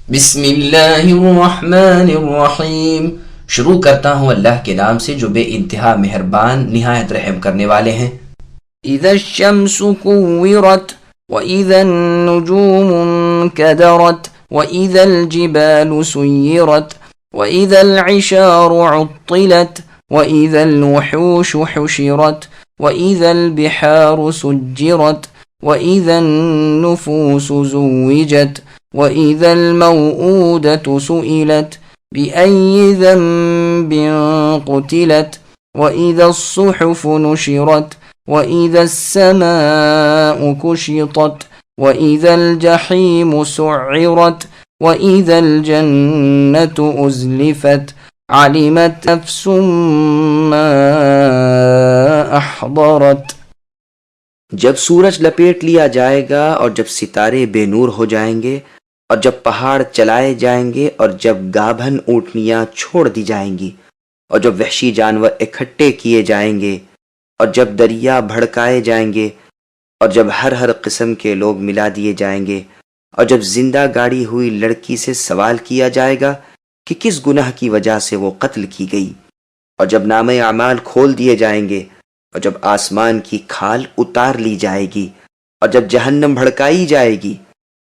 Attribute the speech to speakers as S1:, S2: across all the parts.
S1: بسم اللہ الرحمن الرحیم۔ شروع کرتا ہوں اللہ کے نام سے جو بے انتہا مہربان نہایت رحم کرنے والے ہیں۔ اذا الشمس كورت واذا النجوم انكدرت واذا الجبال سيرت واذا العشار عطلت واذا الوحوش حشرت واذا البحار سجرت واذا النفوس زوجت وَإِذَا الْمَوْءُودَةُ سُئِلَتْ بِأَيِّ ذَنبٍ قُتِلَتْ وَإِذَا الصُّحُفُ نُشِرَتْ وَإِذَا السَّمَاءُ كُشِطَتْ وَإِذَا الْجَحِيمُ سُعِّرَتْ وَإِذَا الْجَنَّةُ أُزْلِفَتْ عَلِمَتْ نَفْسٌ مَّا أَحْضَرَتْ۔
S2: جب سورج لپیٹ لیا جائے گا اور جب ستارے بے نور ہو جائیں گے اور جب پہاڑ چلائے جائیں گے اور جب گابھن اونٹنیاں چھوڑ دی جائیں گی اور جب وحشی جانور اکٹھے کیے جائیں گے اور جب دریا بھڑکائے جائیں گے اور جب ہر قسم کے لوگ ملا دیے جائیں گے اور جب زندہ گاڑی ہوئی لڑکی سے سوال کیا جائے گا کہ کس گناہ کی وجہ سے وہ قتل کی گئی اور جب نامہ اعمال کھول دیے جائیں گے اور جب آسمان کی کھال اتار لی جائے گی اور جب جہنم بھڑکائی جائے گی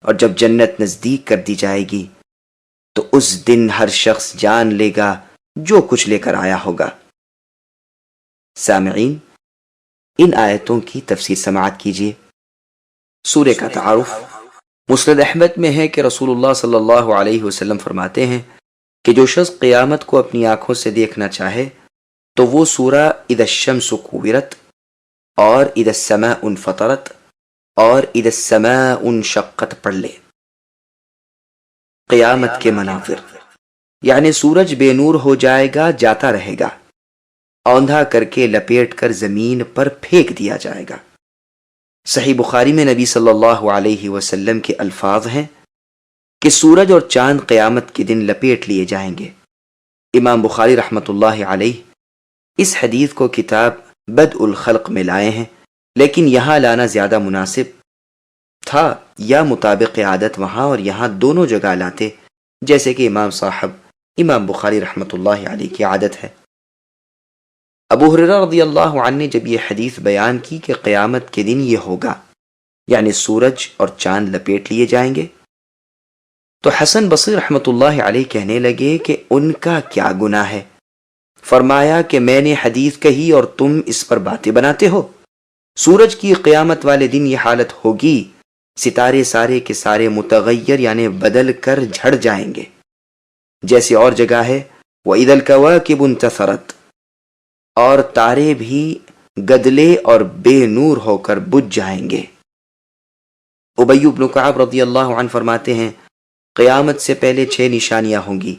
S2: اور جب جنت نزدیک کر دی جائے گی تو اس دن ہر شخص جان لے گا جو کچھ لے کر آیا ہوگا۔ سامعین، ان آیتوں کی تفسیر سماعت کیجیے۔ سورہ کا تعارف۔ مسند احمد میں ہے کہ رسول اللہ صلی اللہ علیہ وسلم فرماتے ہیں کہ جو شخص قیامت کو اپنی آنکھوں سے دیکھنا چاہے تو وہ سورہ اذا الشمس کورت اور اذا السماء انفطرت اور اذا السماء انشقت پڑھ لے۔ قیامت کے مناظر، یعنی سورج بے نور ہو جائے گا، جاتا رہے گا، اوندھا کر کے لپیٹ کر زمین پر پھینک دیا جائے گا۔ صحیح بخاری میں نبی صلی اللہ علیہ وسلم کے الفاظ ہیں کہ سورج اور چاند قیامت کے دن لپیٹ لیے جائیں گے۔ امام بخاری رحمۃ اللہ علیہ اس حدیث کو کتاب بدء الخلق میں لائے ہیں، لیکن یہاں لانا زیادہ مناسب تھا، یا مطابق عادت وہاں اور یہاں دونوں جگہ لاتے، جیسے کہ امام بخاری رحمۃ اللہ علیہ کی عادت ہے۔ ابو ہریرہ رضی اللہ عنہ نے جب یہ حدیث بیان کی کہ قیامت کے دن یہ ہوگا، یعنی سورج اور چاند لپیٹ لیے جائیں گے، تو حسن بصری رحمۃ اللہ علیہ کہنے لگے کہ ان کا کیا گناہ ہے؟ فرمایا کہ میں نے حدیث کہی اور تم اس پر باتیں بناتے ہو۔ سورج کی قیامت والے دن یہ حالت ہوگی، ستارے سارے کے سارے متغیر یعنی بدل کر جھڑ جائیں گے، جیسے اور جگہ ہے وَإِذَا الْكَوَاكِبُ انتَثَرَتْ، اور تارے بھی گدلے اور بے نور ہو کر بجھ جائیں گے۔ ابی بن کعب رضی اللہ عنہ فرماتے ہیں قیامت سے پہلے 6 نشانیاں ہوں گی۔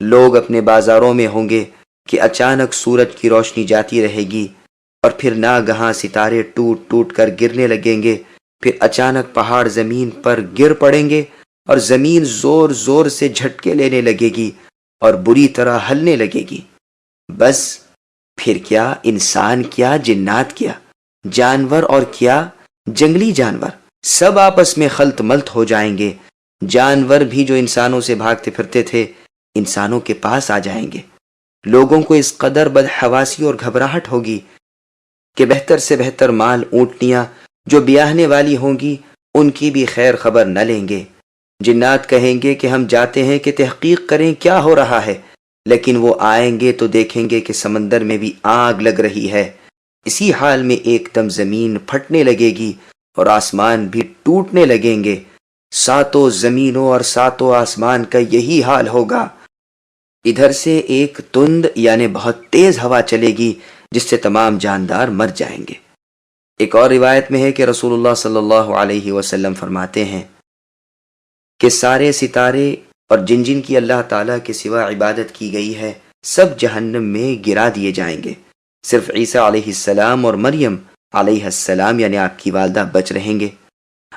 S2: لوگ اپنے بازاروں میں ہوں گے کہ اچانک سورج کی روشنی جاتی رہے گی اور پھر ناگہاں ستارے ٹوٹ ٹوٹ کر گرنے لگیں گے، پھر اچانک پہاڑ زمین پر گر پڑیں گے اور زمین زور زور سے جھٹکے لینے لگے گی اور بری طرح ہلنے لگے گی۔ بس پھر کیا انسان کیا جنات کیا جانور اور کیا جنگلی جانور سب آپس میں خلط ملط ہو جائیں گے۔ جانور بھی جو انسانوں سے بھاگتے پھرتے تھے انسانوں کے پاس آ جائیں گے۔ لوگوں کو اس قدر بدحواسی اور گھبراہٹ ہوگی کہ بہتر سے بہتر مال اونٹنیاں جو بیاہنے والی ہوں گی ان کی بھی خیر خبر نہ لیں گے۔ جنات کہیں گے کہ ہم جاتے ہیں کہ تحقیق کریں کیا ہو رہا ہے، لیکن وہ آئیں گے تو دیکھیں گے کہ سمندر میں بھی آگ لگ رہی ہے۔ اسی حال میں ایک دم زمین پھٹنے لگے گی اور آسمان بھی ٹوٹنے لگیں گے۔ 7 زمینوں اور 7 آسمان کا یہی حال ہوگا۔ ادھر سے ایک تند یعنی بہت تیز ہوا چلے گی جس سے تمام جاندار مر جائیں گے۔ ایک اور روایت میں ہے کہ رسول اللہ صلی اللہ علیہ وسلم فرماتے ہیں کہ سارے ستارے اور جن جن کی اللہ تعالیٰ کے سوا عبادت کی گئی ہے سب جہنم میں گرا دیے جائیں گے، صرف عیسیٰ علیہ السلام اور مریم علیہ السلام یعنی آپ کی والدہ بچ رہیں گے۔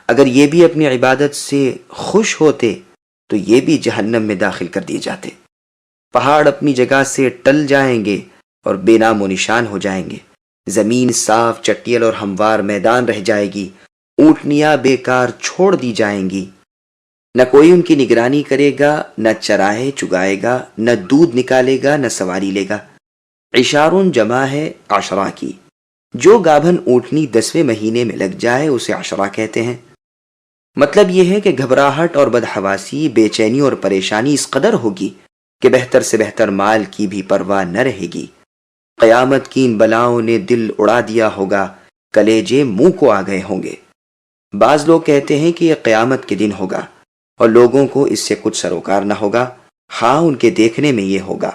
S2: اگر یہ بھی اپنی عبادت سے خوش ہوتے تو یہ بھی جہنم میں داخل کر دیے جاتے۔ پہاڑ اپنی جگہ سے ٹل جائیں گے اور بے نام و نشان ہو جائیں گے، زمین صاف چٹیل اور ہموار میدان رہ جائے گی، اونٹنیاں بیکار چھوڑ دی جائیں گی، نہ کوئی ان کی نگرانی کرے گا، نہ چرائے چگائے گا، نہ دودھ نکالے گا، نہ سواری لے گا۔ عشارun جمع ہے عشرہ کی۔ جو گابھن اونٹنی 10ویں مہینے میں لگ جائے اسے عشرہ کہتے ہیں۔ مطلب یہ ہے کہ گھبراہٹ اور بدحواسی، بے چینی اور پریشانی اس قدر ہوگی کہ بہتر سے بہتر مال کی بھی پرواہ نہ رہے گی۔ قیامت کی ان بلاؤں نے دل اڑا دیا ہوگا، کلیجے منہ کو آ گئے ہوں گے۔ بعض لوگ کہتے ہیں کہ یہ قیامت کے دن ہوگا اور لوگوں کو اس سے کچھ سروکار نہ ہوگا، ہاں ان کے دیکھنے میں یہ ہوگا۔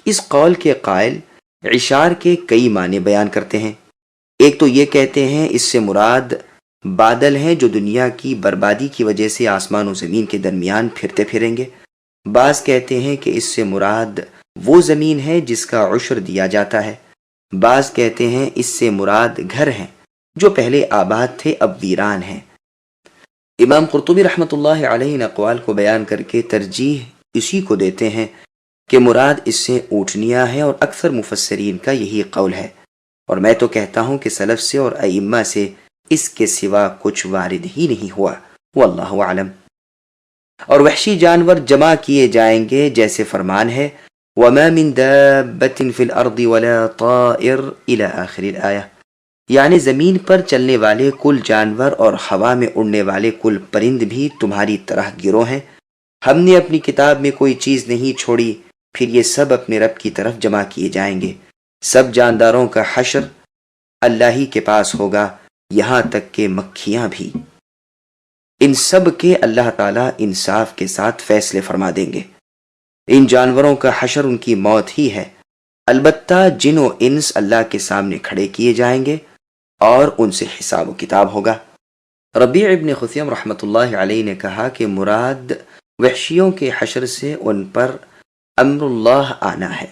S2: اس قول کے قائل عشار کے کئی معنی بیان کرتے ہیں۔ ایک تو یہ کہتے ہیں اس سے مراد بادل ہیں جو دنیا کی بربادی کی وجہ سے آسمان و زمین کے درمیان پھرتے پھریں گے۔ بعض کہتے ہیں کہ اس سے مراد وہ زمین ہے جس کا عشر دیا جاتا ہے۔ بعض کہتے ہیں اس سے مراد گھر ہیں جو پہلے آباد تھے اب ویران ہیں۔ امام قرطبی رحمۃ اللہ علیہ ان اقوال کو بیان کر کے ترجیح اسی کو دیتے ہیں کہ مراد اس سے اونٹنیاں ہیں، اور اکثر مفسرین کا یہی قول ہے، اور میں تو کہتا ہوں کہ سلف سے اور ائمہ سے اس کے سوا کچھ وارد ہی نہیں ہوا، واللہ اعلم۔ اور وحشی جانور جمع کیے جائیں گے جیسے فرمان ہے وَمَا مِن دَابَّةٍ فِي الْأَرْضِ وَلَا طَائِرٍ إِلَى آخِرِ الْآيَةِ، یعنی زمین پر چلنے والے کل جانور اور ہوا میں اڑنے والے کل پرند بھی تمہاری طرح گروہ ہیں۔ ہم نے اپنی کتاب میں کوئی چیز نہیں چھوڑی، پھر یہ سب اپنے رب کی طرف جمع کیے جائیں گے۔ سب جانداروں کا حشر اللہ ہی کے پاس ہوگا، یہاں تک کہ مکھیاں بھی۔ ان سب کے اللہ تعالیٰ انصاف کے ساتھ فیصلے فرما دیں گے۔ ان جانوروں کا حشر ان کی موت ہی ہے، البتہ جن و انس اللہ کے سامنے کھڑے کیے جائیں گے اور ان سے حساب و کتاب ہوگا۔ ربیع ابن خثیم رحمۃ اللہ علیہ نے کہا کہ مراد وحشیوں کے حشر سے ان پر امر اللہ آنا ہے،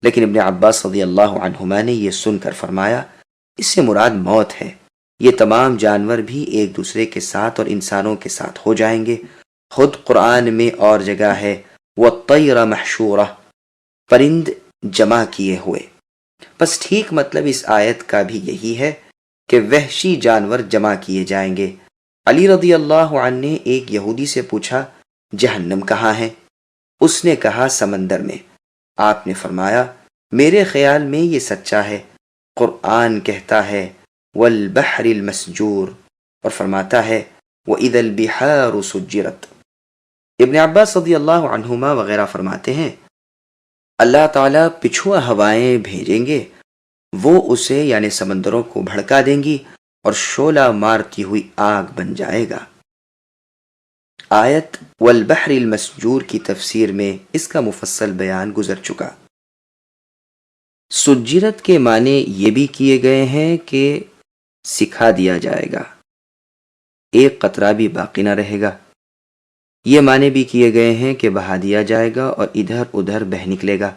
S2: لیکن ابن عباس رضی اللہ عنہما نے یہ سن کر فرمایا اس سے مراد موت ہے۔ یہ تمام جانور بھی ایک دوسرے کے ساتھ اور انسانوں کے ساتھ ہو جائیں گے۔ خود قرآن میں اور جگہ ہے وَالطَّيْرَ مَحْشُورَةً، پرند جمع کیے ہوئے۔ بس ٹھیک مطلب اس آیت کا بھی یہی ہے کہ وحشی جانور جمع کیے جائیں گے۔ علی رضی اللہ عنہ نے ایک یہودی سے پوچھا جہنم کہاں ہے؟ اس نے کہا سمندر میں۔ آپ نے فرمایا میرے خیال میں یہ سچا ہے، قرآن کہتا ہے والبحر المسجور، اور فرماتا ہے وَإِذَا الْبِحَارُ سُجِّرَتْ۔ ابن عباس رضی اللہ عنہما وغیرہ فرماتے ہیں اللہ تعالیٰ پچھوا ہوائیں بھیجیں گے، وہ اسے یعنی سمندروں کو بھڑکا دیں گی اور شعلہ مارتی ہوئی آگ بن جائے گا۔ آیت والبحر المسجور کی تفسیر میں اس کا مفصل بیان گزر چکا۔ سجرت کے معنی یہ بھی کیے گئے ہیں کہ سکھا دیا جائے گا، ایک قطرہ بھی باقی نہ رہے گا۔ یہ معنی بھی کیے گئے ہیں کہ بہا دیا جائے گا اور ادھر ادھر بہہ نکلے گا۔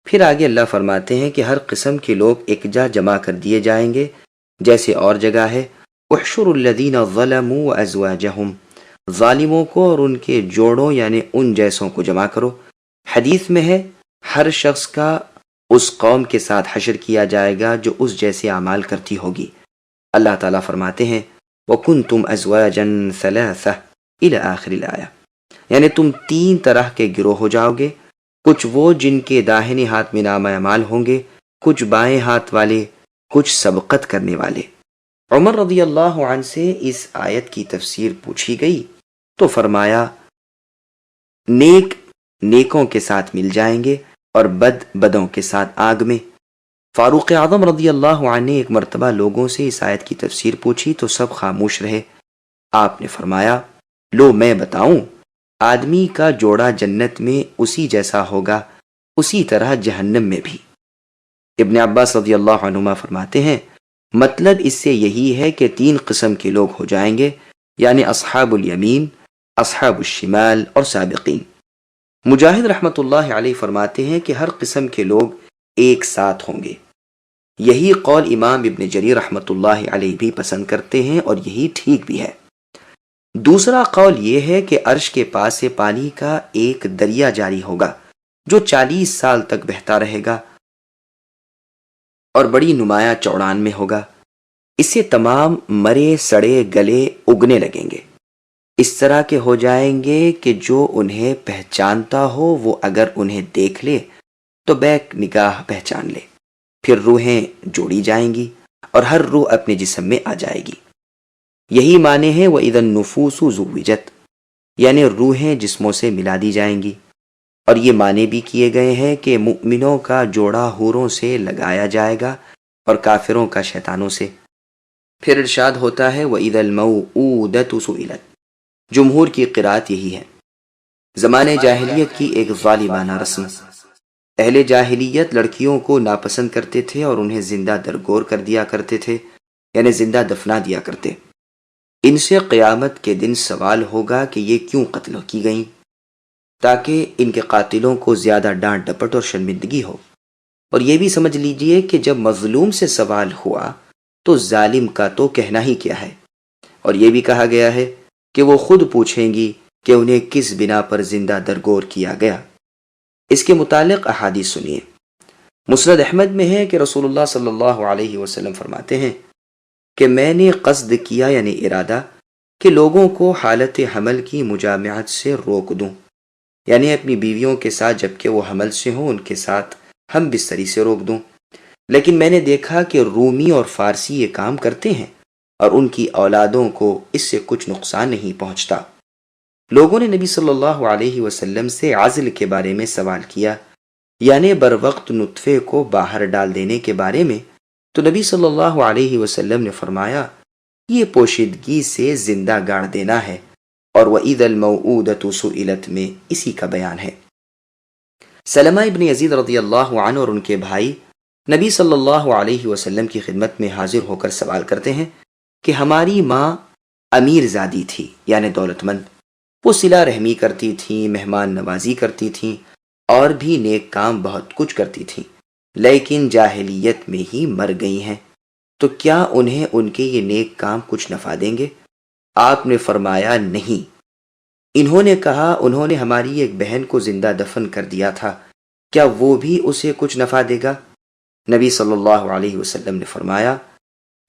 S2: پھر آگے اللہ فرماتے ہیں کہ ہر قسم کے لوگ ایک جا جمع کر دیے جائیں گے، جیسے اور جگہ ہے احشروا الذین ظلموا وازواجہم، ظالموں کو اور ان کے جوڑوں یعنی ان جیسوں کو جمع کرو۔ حدیث میں ہے ہر شخص کا اس قوم کے ساتھ حشر کیا جائے گا جو اس جیسے اعمال کرتی ہوگی۔ اللہ تعالیٰ فرماتے ہیں وَكُنْتُمْ أَزْوَاجًا ثَلَاثَةً إِلَى آخِرِ الْآيَةِ، یعنی تم 3 طرح کے گروہ ہو جاؤ گے، کچھ وہ جن کے داہنے ہاتھ میں نامہ اعمال ہوں گے، کچھ بائیں ہاتھ والے، کچھ سبقت کرنے والے۔ عمر رضی اللہ عنہ سے اس آیت کی تفسیر پوچھی گئی تو فرمایا نیک نیکوں کے ساتھ مل جائیں گے اور بد بدوں کے ساتھ آگ میں۔ فاروق اعظم رضی اللہ عنہ نے ایک مرتبہ لوگوں سے اس آیت کی تفسیر پوچھی تو سب خاموش رہے۔ آپ نے فرمایا لو میں بتاؤں، آدمی کا جوڑا جنت میں اسی جیسا ہوگا، اسی طرح جہنم میں بھی۔ ابن عباس رضی اللہ عنہما فرماتے ہیں مطلب اس سے یہی ہے کہ 3 قسم کے لوگ ہو جائیں گے، یعنی اصحاب الیمین، اصحاب الشمال اور سابقین۔ مجاہد رحمۃ اللہ علیہ فرماتے ہیں کہ ہر قسم کے لوگ ایک ساتھ ہوں گے۔ یہی قول امام ابن جریر رحمۃ اللہ علیہ بھی پسند کرتے ہیں اور یہی ٹھیک بھی ہے۔ دوسرا قول یہ ہے کہ عرش کے پاس سے پانی کا ایک دریا جاری ہوگا جو 40 سال تک بہتا رہے گا اور بڑی نمایاں چوڑان میں ہوگا۔ اس سے تمام مرے سڑے گلے اگنے لگیں گے۔ اس طرح کے ہو جائیں گے کہ جو انہیں پہچانتا ہو وہ اگر انہیں دیکھ لے تو بیک نگاہ پہچان لے، پھر روحیں جوڑی جائیں گی اور ہر روح اپنے جسم میں آ جائے گی۔ یہی معنی ہے وَإِذَا النُّفُوسُ زُوِّجَتْ، یعنی روحیں جسموں سے ملا دی جائیں گی۔ اور یہ معنی بھی کیے گئے ہیں کہ مؤمنوں کا جوڑا حوروں سے لگایا جائے گا اور کافروں کا شیطانوں سے۔ پھر ارشاد ہوتا ہے وَإِذَا الْمَوْءُودَةُ سُئِلَتْ، جمہور کی قرات یہی ہے۔ زمانے جاہلیت کی ایک ظالمانہ رسم، اہل جاہلیت لڑکیوں کو ناپسند کرتے تھے اور انہیں زندہ درگور کر دیا کرتے تھے، یعنی زندہ دفنا دیا کرتے۔ ان سے قیامت کے دن سوال ہوگا کہ یہ کیوں قتل کی گئیں، تاکہ ان کے قاتلوں کو زیادہ ڈانٹ ڈپٹ اور شرمندگی ہو۔ اور یہ بھی سمجھ لیجئے کہ جب مظلوم سے سوال ہوا تو ظالم کا تو کہنا ہی کیا ہے، اور یہ بھی کہا گیا ہے کہ وہ خود پوچھیں گی کہ انہیں کس بنا پر زندہ درگور کیا گیا۔ اس کے متعلق احادیث سنیے۔ مسند احمد میں ہے کہ رسول اللہ صلی اللہ علیہ وسلم فرماتے ہیں کہ میں نے قصد کیا، یعنی ارادہ، کہ لوگوں کو حالت حمل کی مجامعت سے روک دوں، یعنی اپنی بیویوں کے ساتھ جبکہ وہ حمل سے ہوں ان کے ساتھ ہم بستری سے روک دوں، لیکن میں نے دیکھا کہ رومی اور فارسی یہ کام کرتے ہیں اور ان کی اولادوں کو اس سے کچھ نقصان نہیں پہنچتا۔ لوگوں نے نبی صلی اللہ علیہ وسلم سے عزل کے بارے میں سوال کیا، یعنی بر وقت نطفے کو باہر ڈال دینے کے بارے میں، تو نبی صلی اللہ علیہ وسلم نے فرمایا یہ پوشیدگی سے زندہ گاڑ دینا ہے، اور وَإِذَا الْمَوْءُودَةُ سُئِلَتْ میں اسی کا بیان ہے۔ سلمہ ابن یزید رضی اللہ عنہ اور ان کے بھائی نبی صلی اللہ علیہ وسلم کی خدمت میں حاضر ہو کر سوال کرتے ہیں کہ ہماری ماں امیر زادی تھی، یعنی دولت مند، وہ صلہ رحمی کرتی تھیں، مہمان نوازی کرتی تھیں اور بھی نیک کام بہت کچھ کرتی تھیں، لیکن جاہلیت میں ہی مر گئی ہیں، تو کیا انہیں ان کے یہ نیک کام کچھ نفع دیں گے؟ آپ نے فرمایا نہیں۔ انہوں نے کہا انہوں نے ہماری ایک بہن کو زندہ دفن کر دیا تھا، کیا وہ بھی اسے کچھ نفع دے گا؟ نبی صلی اللہ علیہ وسلم نے فرمایا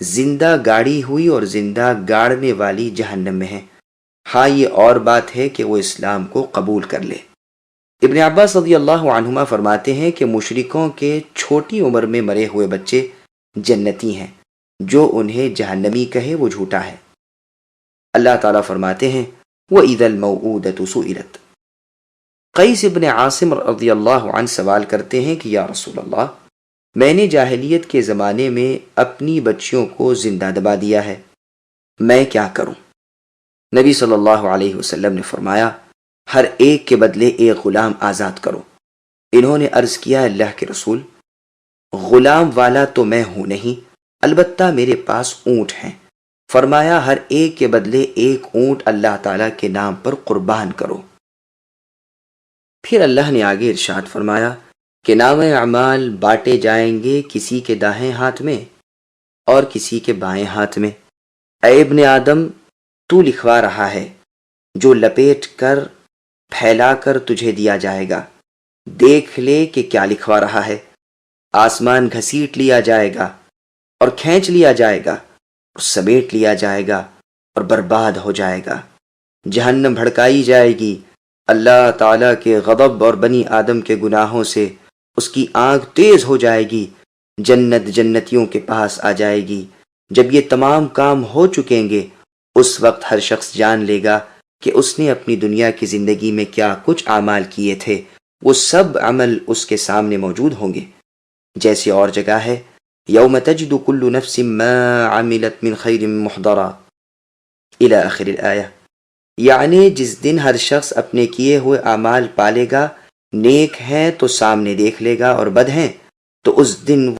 S2: زندہ گاڑی ہوئی اور زندہ گاڑنے والی جہنم میں ہے، ہاں یہ اور بات ہے کہ وہ اسلام کو قبول کر لے۔ ابن عباس رضی اللہ عنہما فرماتے ہیں کہ مشرکوں کے چھوٹی عمر میں مرے ہوئے بچے جنتی ہیں، جو انہیں جہنمی کہے وہ جھوٹا ہے۔ اللہ تعالیٰ فرماتے ہیں وَإِذَا الْمَوْءُودَةُ سُئِلَتْ۔ قیس ابن عاصم رضی اللہ عنہ سوال کرتے ہیں کہ یا رسول اللہ، میں نے جاہلیت کے زمانے میں اپنی بچیوں کو زندہ دبا دیا ہے، میں کیا کروں؟ نبی صلی اللہ علیہ وسلم نے فرمایا ہر ایک کے بدلے ایک غلام آزاد کرو۔ انہوں نے عرض کیا اللہ کے رسول، غلام والا تو میں ہوں نہیں، البتہ میرے پاس اونٹ ہیں۔ فرمایا ہر ایک کے بدلے ایک اونٹ اللہ تعالیٰ کے نام پر قربان کرو۔ پھر اللہ نے آگے ارشاد فرمایا کہ نام اعمال بانٹے جائیں گے کسی کے دائیں ہاتھ میں اور کسی کے بائیں ہاتھ میں۔ اے ابن آدم، تو لکھوا رہا ہے جو لپیٹ کر پھیلا کر تجھے دیا جائے گا، دیکھ لے کہ کیا لکھوا رہا ہے۔ آسمان گھسیٹ لیا جائے گا اور کھینچ لیا جائے گا اور سمیٹ لیا جائے گا اور برباد ہو جائے گا۔ جہنم بھڑکائی جائے گی، اللہ تعالیٰ کے غضب اور بنی آدم کے گناہوں سے اس کی آنکھ تیز ہو جائے گی، جنت جنتیوں کے پاس آ جائے گی۔ جب یہ تمام کام ہو چکیں گے اس وقت ہر شخص جان لے گا کہ اس نے اپنی دنیا کی زندگی میں کیا کچھ اعمال کیے تھے، وہ سب عمل اس کے سامنے موجود ہوں گے۔ جیسے اور جگہ ہے یوم تجد کل نفس ما عملت من خیر محضرا الی آخر الآیہ، یعنی جس دن ہر شخص اپنے کیے ہوئے اعمال پالے گا، نیک ہیں تو سامنے دیکھ لے گا اور بد ہیں تو اس دن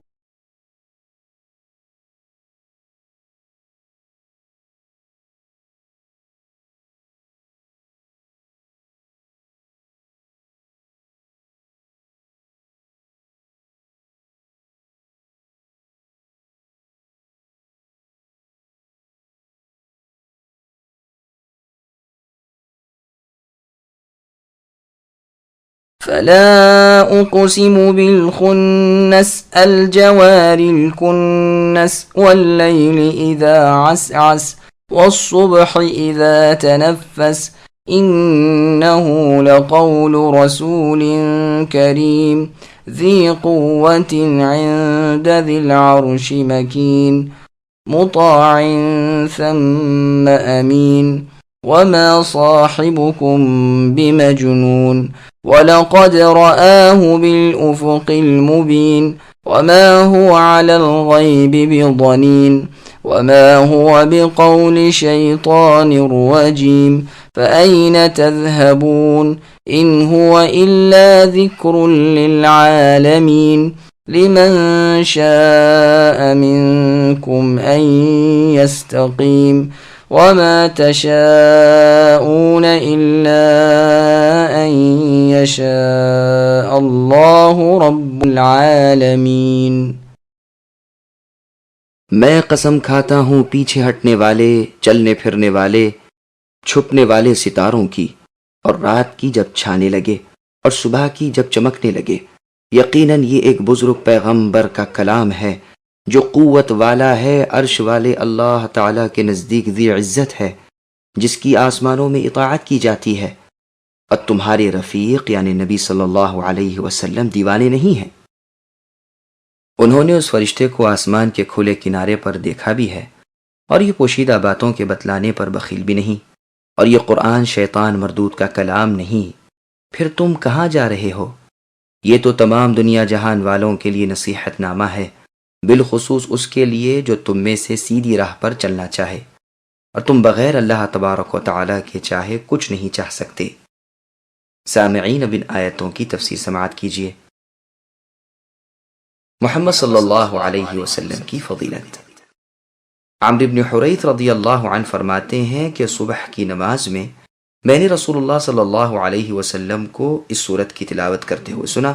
S1: فلا أقسم بالخنس الجوار الكنس والليل إذا عسعس والصبح إذا تنفس إنه لقول رسول كريم ذي قوة عند ذي العرش مكين مطاع ثم أمين وما صاحبكم بمجنون ولقد رآه بالأفق المبين وما هو على الغيب بضنين وما هو بقول شيطان رجيم فأين تذهبون إن هو إلا ذكر للعالمين لمن شاء منكم أن يستقيم وما تشاءون إلا أن يشاء الله رب العالمین۔
S2: میں قسم کھاتا ہوں پیچھے ہٹنے والے، چلنے پھرنے والے، چھپنے والے ستاروں کی، اور رات کی جب چھانے لگے اور صبح کی جب چمکنے لگے، یقیناً یہ ایک بزرگ پیغمبر کا کلام ہے جو قوت والا ہے، عرش والے اللہ تعالیٰ کے نزدیک ذی عزت ہے، جس کی آسمانوں میں اطاعت کی جاتی ہے، اور تمہارے رفیق یعنی نبی صلی اللہ علیہ وسلم دیوانے نہیں ہیں۔ انہوں نے اس فرشتے کو آسمان کے کھلے کنارے پر دیکھا بھی ہے، اور یہ پوشیدہ باتوں کے بتلانے پر بخیل بھی نہیں، اور یہ قرآن شیطان مردود کا کلام نہیں۔ پھر تم کہاں جا رہے ہو؟ یہ تو تمام دنیا جہان والوں کے لیے نصیحت نامہ ہے، بالخصوص اس کے لیے جو تم میں سے سیدھی راہ پر چلنا چاہے، اور تم بغیر اللہ تبارک و تعالیٰ کے چاہے کچھ نہیں چاہ سکتے۔ سامعین، اب ان آیتوں کی تفسیر سماعت کیجیے۔ محمد صلی اللہ علیہ وسلم کی فضیلت۔ عمرو بن حریث رضی اللہ عنہ فرماتے ہیں کہ صبح کی نماز میں میں نے رسول اللہ صلی اللہ علیہ وسلم کو اس سورت کی تلاوت کرتے ہوئے سنا۔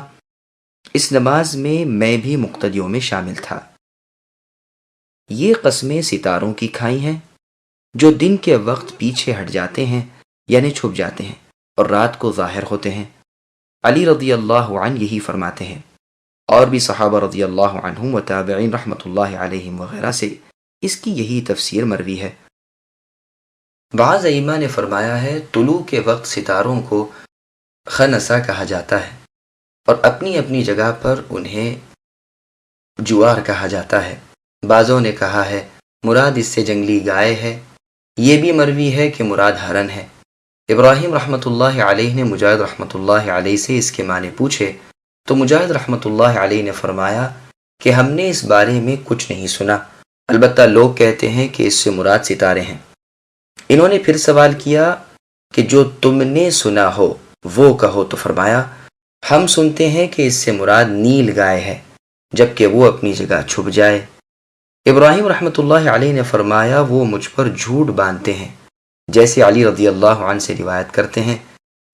S2: اس نماز میں بھی مقتدیوں میں شامل تھا۔ یہ قسمیں ستاروں کی کھائی ہیں جو دن کے وقت پیچھے ہٹ جاتے ہیں یعنی چھپ جاتے ہیں اور رات کو ظاہر ہوتے ہیں۔ علی رضی اللہ عنہ یہی فرماتے ہیں، اور بھی صحابہ رضی اللہ عنہم و تابعین رحمۃ اللہ علیہم وغیرہ سے اس کی یہی تفسیر مروی ہے۔ بعض ائمہ نے فرمایا ہے طلوع کے وقت ستاروں کو خنسا کہا جاتا ہے، اور اپنی اپنی جگہ پر انہیں جوار کہا جاتا ہے۔ بعضوں نے کہا ہے مراد اس سے جنگلی گائے ہے، یہ بھی مروی ہے کہ مراد ہرن ہے۔ ابراہیم رحمۃ اللہ علیہ نے مجاہد رحمۃ اللہ علیہ سے اس کے معنی پوچھے تو مجاہد رحمۃ اللہ علیہ نے فرمایا کہ ہم نے اس بارے میں کچھ نہیں سنا، البتہ لوگ کہتے ہیں کہ اس سے مراد ستارے ہیں۔ انہوں نے پھر سوال کیا کہ جو تم نے سنا ہو وہ کہو، تو فرمایا ہم سنتے ہیں کہ اس سے مراد نیل گائے ہے جبکہ وہ اپنی جگہ چھپ جائے۔ ابراہیم رحمۃ اللہ علیہ نے فرمایا وہ مجھ پر جھوٹ باندھتے ہیں، جیسے علی رضی اللہ عنہ سے روایت کرتے ہیں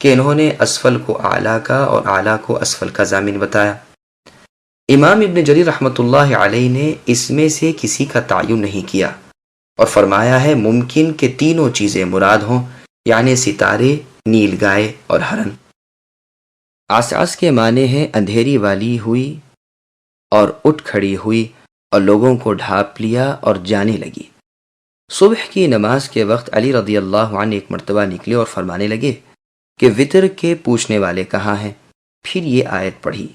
S2: کہ انہوں نے اسفل کو اعلیٰ کا اور اعلیٰ کو اسفل کا ضامن بتایا۔ امام ابن جریر رحمۃ اللہ علیہ نے اس میں سے کسی کا تعین نہیں کیا اور فرمایا ہے ممکن کہ تینوں چیزیں مراد ہوں، یعنی ستارے، نیل گائے اور ہرن۔ عسعس کے معنی ہے اندھیری والی ہوئی اور اٹھ کھڑی ہوئی اور لوگوں کو ڈھانپ لیا اور جانے لگی۔ صبح کی نماز کے وقت علی رضی اللہ عنہ ایک مرتبہ نکلے اور فرمانے لگے کہ وطر کے پوچھنے والے کہاں ہیں؟ پھر یہ آیت پڑھی۔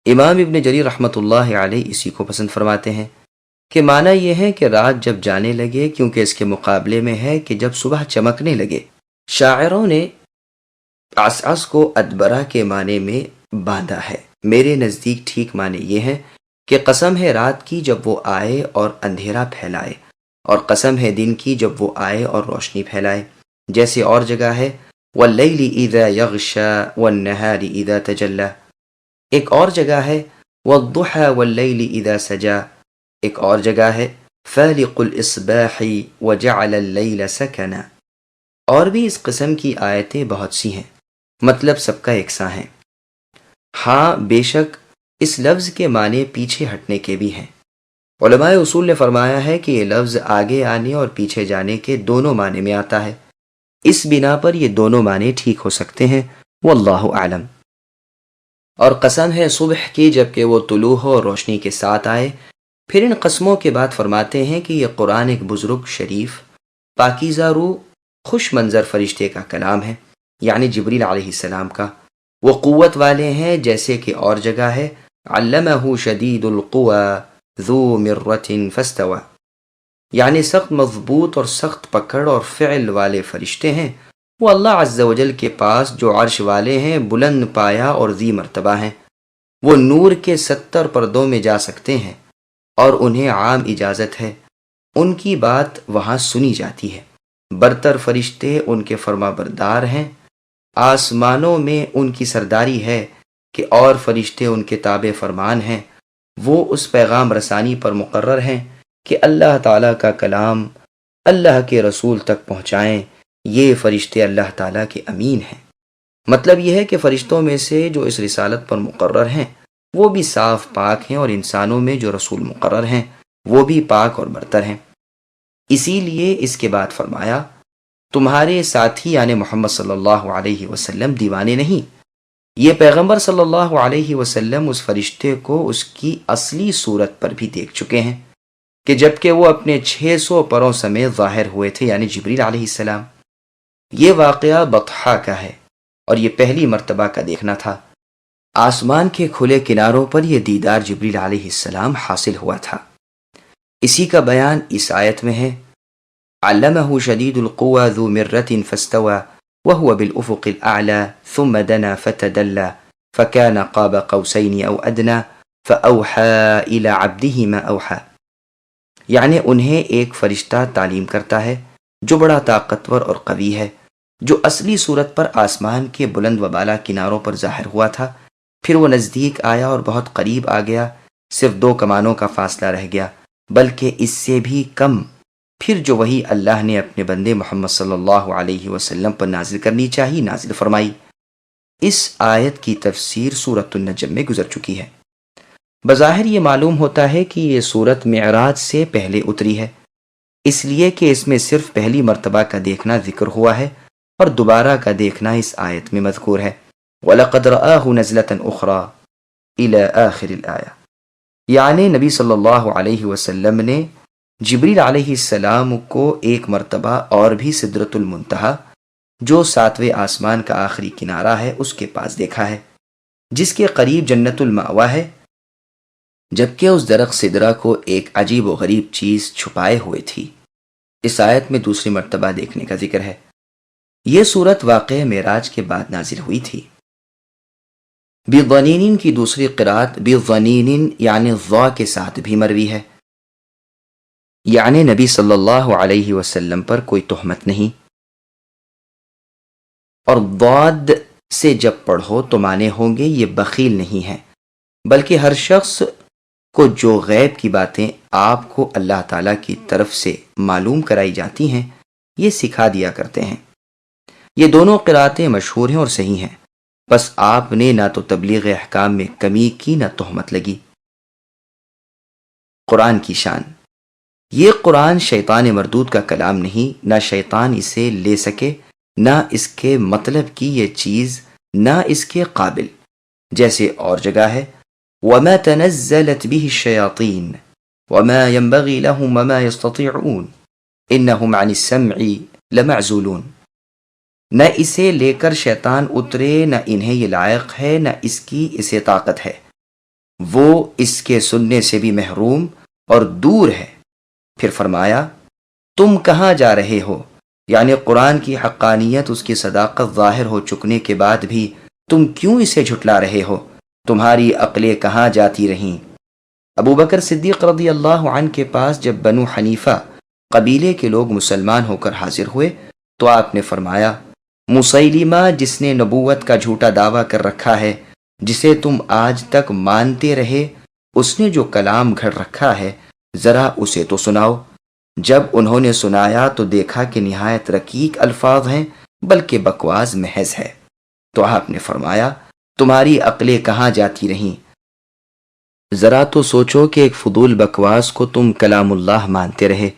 S2: امام ابن جریر رحمۃ اللہ علیہ اسی کو پسند فرماتے ہیں کہ معنی یہ ہے کہ رات جب جانے لگے، کیونکہ اس کے مقابلے میں ہے کہ جب صبح چمکنے لگے۔ شاعروں نے عسعس کو ادبرہ کے معنی میں باندھا ہے۔ میرے نزدیک ٹھیک معنی یہ ہے کہ قسم ہے رات کی جب وہ آئے اور اندھیرا پھیلائے، اور قسم ہے دن کی جب وہ آئے اور روشنی پھیلائے، جیسے اور جگہ ہے وَاللَّيْلِ إِذَا يَغْشَى وَالنَّهَارِ إِذَا تَجَلَّى، ایک اور جگہ ہے وَالضُّحَى وَاللَّيْلِ إِذَا سَجَى، ایک اور جگہ ہے فَالِقُ الْإِصْبَاحِ وَجَعَلَ اللَّيْلَ سَكَنًا۔ اور بھی اس قسم کی آیتیں بہت سی ہیں، مطلب سب کا یکساں ہے۔ ہاں بے شک اس لفظ کے معنی پیچھے ہٹنے کے بھی ہیں۔ علماء اصول نے فرمایا ہے کہ یہ لفظ آگے آنے اور پیچھے جانے کے دونوں معنی میں آتا ہے، اس بنا پر یہ دونوں معنی ٹھیک ہو سکتے ہیں، واللہ اعلم۔ اور قسم ہے صبح کی جبکہ وہ طلوع ہو اور روشنی کے ساتھ آئے۔ پھر ان قسموں کے بعد فرماتے ہیں کہ یہ قرآن ایک بزرگ، شریف پاکیزہ روح خوش منظر فرشتے کا کلام ہے، یعنی جبریل علیہ السلام کا. وہ قوت والے ہیں جیسے کہ اور جگہ ہے علمہ شدید القوى ذو مرۃ فاستوى، یعنی سخت مضبوط اور سخت پکڑ اور فعل والے فرشتے ہیں. وہ اللہ عز و جل کے پاس جو عرش والے ہیں، بلند پایا اور ذی مرتبہ ہیں. وہ نور کے 70 پردوں میں جا سکتے ہیں اور انہیں عام اجازت ہے، ان کی بات وہاں سنی جاتی ہے. برتر فرشتے ان کے فرما بردار ہیں. آسمانوں میں ان کی سرداری ہے کہ اور فرشتے ان کے تابع فرمان ہیں. وہ اس پیغام رسانی پر مقرر ہیں کہ اللہ تعالیٰ کا کلام اللہ کے رسول تک پہنچائیں. یہ فرشتے اللہ تعالیٰ کے امین ہیں. مطلب یہ ہے کہ فرشتوں میں سے جو اس رسالت پر مقرر ہیں وہ بھی صاف پاک ہیں، اور انسانوں میں جو رسول مقرر ہیں وہ بھی پاک اور برتر ہیں. اسی لیے اس کے بعد فرمایا تمہارے ساتھی یعنی محمد صلی اللہ علیہ وسلم دیوانے نہیں. یہ پیغمبر صلی اللہ علیہ وسلم اس فرشتے کو اس کی اصلی صورت پر بھی دیکھ چکے ہیں کہ جبکہ وہ اپنے 600 پروں سمیت ظاہر ہوئے تھے، یعنی جبریل علیہ السلام. یہ واقعہ بطحا کا ہے اور یہ پہلی مرتبہ کا دیکھنا تھا. آسمان کے کھلے کناروں پر یہ دیدار جبریل علیہ السلام حاصل ہوا تھا. اسی کا بیان اس آیت میں ہے علمہ شدید القوى ذو مرۃ فاستوى وهو بالافق الاعلى ثم دنا فتدلى فكان قاب قوسين او ادنى فاوحى الى عبده ما اوحى، یعنی انہیں ایک فرشتہ تعلیم کرتا ہے جو بڑا طاقتور اور قوی ہے، جو اصلی صورت پر آسمان کے بلند و بالا کناروں پر ظاہر ہوا تھا. پھر وہ نزدیک آیا اور بہت قریب آ گیا، صرف 2 کمانوں کا فاصلہ رہ گیا، بلکہ اس سے بھی کم. پھر جو وہی اللہ نے اپنے بندے محمد صلی اللہ علیہ وسلم پر نازل کرنی چاہی نازل فرمائی. اس آیت کی تفسیر سورۃ النجم میں گزر چکی ہے. بظاہر یہ معلوم ہوتا ہے کہ یہ سورت معراج سے پہلے اتری ہے، اس لیے کہ اس میں صرف پہلی مرتبہ کا دیکھنا ذکر ہوا ہے اور دوبارہ کا دیکھنا اس آیت میں مذکور ہے. وَلَقَدْ رَآهُ نَزْلَةً أُخْرَى إِلَى آخِرِ الْآيَةِ، یعنی نبی صلی اللہ علیہ وسلم نے جبریل علیہ السلام کو ایک مرتبہ اور بھی سدرۃ المنتہا جو 7ویں آسمان کا آخری کنارہ ہے اس کے پاس دیکھا ہے، جس کے قریب جنت المأوا ہے، جبکہ اس درخت سدرہ کو ایک عجیب و غریب چیز چھپائے ہوئے تھی. اس آیت میں دوسری مرتبہ دیکھنے کا ذکر ہے. یہ صورت واقع معراج کے بعد نازل ہوئی تھی. بِظَنِینٍ کی دوسری قرات بِظَنِینٍ یعنی ضا کے ساتھ بھی مروی ہے، یعنی نبی صلی اللہ علیہ وسلم پر کوئی تہمت نہیں. اور ضاد سے جب پڑھو تو معنی ہوں گے یہ بخیل نہیں ہے، بلکہ ہر شخص کو جو غیب کی باتیں آپ کو اللہ تعالیٰ کی طرف سے معلوم کرائی جاتی ہیں یہ سکھا دیا کرتے ہیں. یہ دونوں قراتیں مشہور ہیں اور صحیح ہیں، بس آپ نے نہ تو تبلیغ احکام میں کمی کی نہ تہمت لگی. قرآن کی شان. یہ قرآن شیطان مردود کا کلام نہیں، نہ شیطان اسے لے سکے، نہ اس کے مطلب کی یہ چیز، نہ اس کے قابل. جیسے اور جگہ ہے وَمَا تَنَزَّلَتْ بِهِ الشَّيَاطِينُ وَمَا يَنبَغِي لَهُمْ وَمَا يَسْتَطِيعُونَ إِنَّهُمْ عَنِ السَّمْعِ لَمَعْزُولُونَ. نہ اسے لے کر شیطان اترے، نہ انہیں یہ لائق ہے، نہ اس کی اسے طاقت ہے، وہ اس کے سننے سے بھی محروم اور دور ہے. پھر فرمایا تم کہاں جا رہے ہو، یعنی قرآن کی حقانیت، اس کی صداقت ظاہر ہو چکنے کے بعد بھی تم کیوں اسے جھٹلا رہے ہو، تمہاری عقلیں کہاں جاتی رہیں. ابو بکر صدیق رضی اللہ عنہ کے پاس جب بنو حنیفہ قبیلے کے لوگ مسلمان ہو کر حاضر ہوئے تو آپ نے فرمایا مسیلمہ جس نے نبوت کا جھوٹا دعویٰ کر رکھا ہے، جسے تم آج تک مانتے رہے، اس نے جو کلام گھڑ رکھا ہے ذرا اسے تو سناؤ. جب انہوں نے سنایا تو دیکھا کہ نہایت رقیق الفاظ ہیں، بلکہ بکواس محض ہے. تو آپ نے فرمایا تمہاری عقلیں کہاں جاتی رہیں، ذرا تو سوچو کہ ایک فضول بکواس کو تم کلام اللہ مانتے رہے.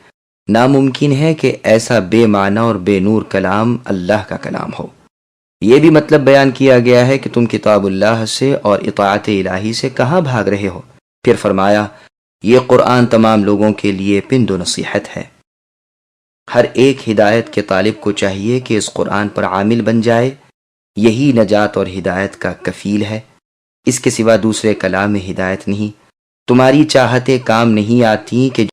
S2: ناممکن ہے کہ ایسا بے معنی اور بے نور کلام اللہ کا کلام ہو. یہ بھی مطلب بیان کیا گیا ہے کہ تم کتاب اللہ سے اور اطاعت الہی سے کہاں بھاگ رہے ہو. پھر فرمایا یہ قرآن تمام لوگوں کے لیے پند و نصیحت ہے. ہر ایک ہدایت کے طالب کو چاہیے کہ اس قرآن پر عامل بن جائے، یہی نجات اور ہدایت کا کفیل ہے، اس کے سوا دوسرے کلام میں ہدایت نہیں۔ تمہاری چاہتیں کام نہیں آتی کہ